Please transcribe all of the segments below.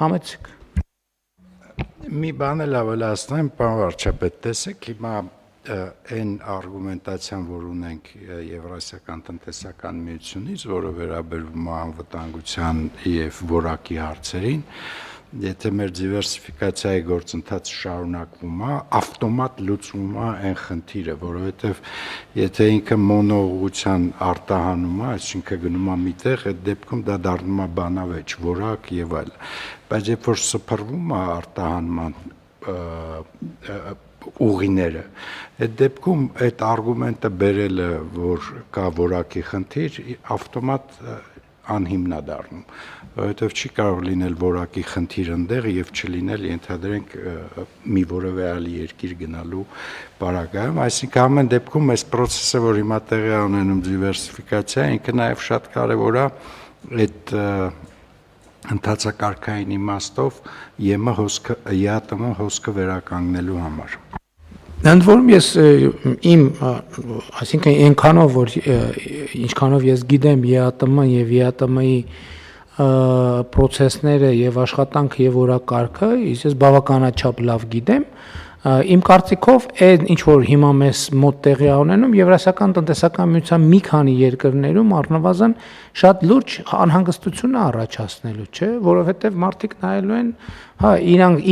Համեցեք։ Մի բան էլ ավելացնեմ, պարոն վարչապետ, տեսեք, հիմա այն արգումենտացիան, որ ունենք Եվրասիական տնտեսական միությունից, որը վերաբերվում է անվտանգության եւ որակի հարցերին, եթե մեր դիվերսիֆիկացիայի գործընթացը շարունակվում է, ավտոմատ լուծվում է այն խնդիրը, որովհետեւ եթե ինքը մոնոուղղության արտահանում է, այսինքն գնում է միտեղ, այդ դեպքում դա դառնում է բանավեճ, որակ եւ այլ։ Բայց երբ որ սփռվում է արտահանման ուղիները, այդ դեպքում այդ արգումենտը բերելը, որ կա որակի խնդիր, ավտոմատ անհիմն է դառնում, որովհետև չի կարող լինել որակի խնդիր ընդեղ եւ չլինել, ենթադրենք, մի որևէ այլ երկիր գնալու պարագայում, այսինքն ամեն դեպքում այս process-ը, որ հիմա տեղի է ունենում դիվերսիֆիկացիա, ինքը նաեւ շատ կարեւոր է այդ ընթացակարգային իմաստով ԵԱՏՄ հոսքը վերականգնելու համար։ Ընդ որում ես այսինքն այնքանով որ ինչքանով ես գիտեմ ԵԱՏՄ եւ ԵԱՏՄ-ի process-ները եւ աշխատանքը եւ օրակարգը, ես բավականաչափ լավ գիտեմ, իմ կարծիքով այն ինչ որ հիմա մեզ մոտ տեղի է ունենում Եվրասիական տնտեսական միության մի քանի երկրներում առնվազն շատ լուրջ անհանգստություն է առաջացնելու, չէ, որովհետեւ մարդիկ նայելու են, հա,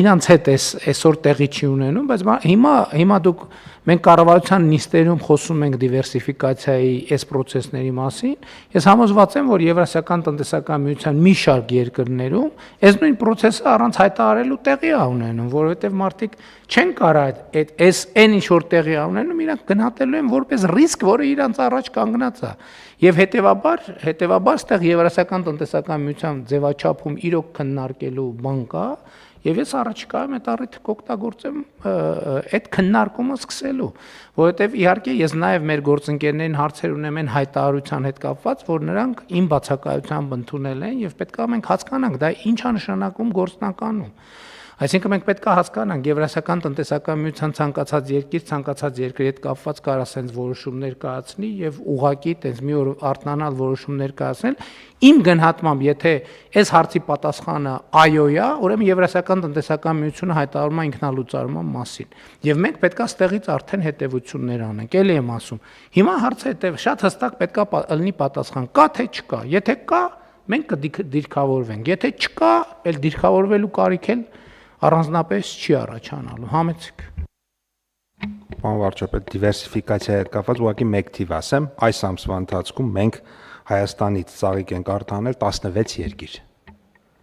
իրանց հետ այսօր տեղի չի ունենում, բայց հիմա դուք մենք կառավարության նիստերում խոսում ենք դիվերսիֆիկացիայի այս process-ների մասին, ես համոզված եմ, որ Եվրասիական տնտեսական միության մի շարք երկրներում այս նույն process-ը առանց հայտարարելու տեղի է ունենում, որովհետեւ մարդիկ չեն կարող այս այն ինչ որ տեղի է ունենում, իրանք գնահատելու են որպես ռիսկ, որը իրանց առաջ կանգնած է։ Եվ հետևաբար ստեղ Եվրասիական տնտեսական միության ձևաչափում իրոք քննարկելու բան կա, եւ ես առաջիկայում այդ առիթը կօգտագործեմ այդ քննարկումը սկսելու, որովհետեւ իհարկե ես նաեւ մեր գործընկերներին հարցեր ունեմ այն հայտարարության հետ կապված, որ նրանք իմ բացակայությամբ ընդունել են եւ պետք է մենք հասկանանք դա ինչ է նշանակում գործնականում։ Այսինքն մենք պետք է հասկանանք Եվրասիական տնտեսական միության ցանկացած երկրի հետ կապված կարա sense որոշումներ կայացնի եւ ուղղակի տես մի օր արտնանալ որոշումներ կայացնել։ Իմ գնահատմամբ, եթե այս հարցի պատասխանը այո է, ուրեմն Եվրասիական տնտեսական միությունը հայտարարում է ինքնալուծարման մասին։ Եւ մենք պետք է ստեղից արդեն հետեւություններ անենք։ Էլի եմ ասում։ Հիմա հարցը շատ հստակ պետք է լինի պատասխան՝ կա թե չկա։ Եթե կա, մենք կդիրքավորվենք։ Եթե չկա, էլ դիրքավորվելու կարիք էլ առանձնապես չի առաջանալու, համեցեք։ Պարոն վարչապետ, դիվերսիֆիկացիայի հետ կապված ուղղակի մեկ թիվ ասեմ, այս ամսվա ընթացքում մենք Հայաստանից ծաղիկ ենք արտահանել 16 երկիր,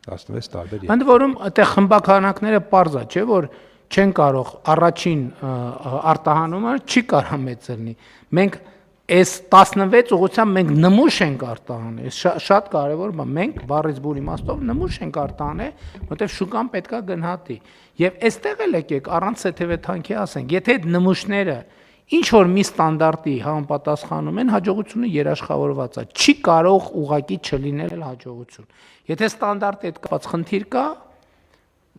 16 տարբեր երկիր։ Ընդ որում, այդտեղ խմբականակները պարզ է, չէ, որ չեն կարող առաջին արտահանումը չի կարող մեծ լինի։ Մենք այս 16 ուղղությամբ մենք նմուշ ենք արտահանել, շատ կարևոր բան, մենք բառից բուր իմաստով նմուշ ենք արտահանել, որտեղ շուկան պետքա գնահատի։ Եվ այստեղ էլ եկեք առանց սեթևեթանքի ասենք, եթե այդ նմուշները ինչ որ մի ստանդարտի համապատասխանում են, հաջողությունը երաշխավորված է, չի կարող ուղղակի չլինել հաջողություն։ Եթե ստանդարտի հետ կապված խնդիր կա,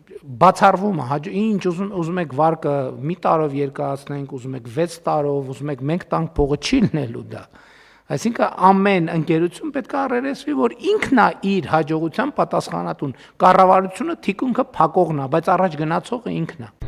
բացառվում է, ինչ ուզում եք վարկը մի տարով երկարացնենք, ուզում եք 6 տարով, ուզում եք մենք տանք փողը չի լինելու դա։ Այսինքն ամեն ընկերություն պետք է առերեսվի, որ ինքն է իր հաջողության պատասխանատուն, կառավարությունը թիկունքը փակողն է, բայց առաջ գնացողը ինքն է։